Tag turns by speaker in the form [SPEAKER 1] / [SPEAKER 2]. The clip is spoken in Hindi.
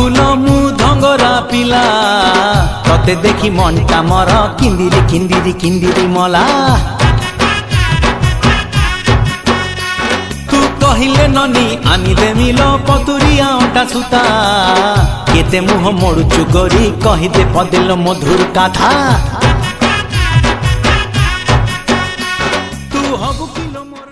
[SPEAKER 1] कुल मु धंगरा पिला तते देखी मनटा मर किंदिरी किंदिरी किंदिरी मला तू कहिले ननी आनी दे मिलो पतुरिया अंटा सुता केते मुह मोड़ुचु गोरी कहिदे पदेलो मधुर कथा तू हबु किलो मोर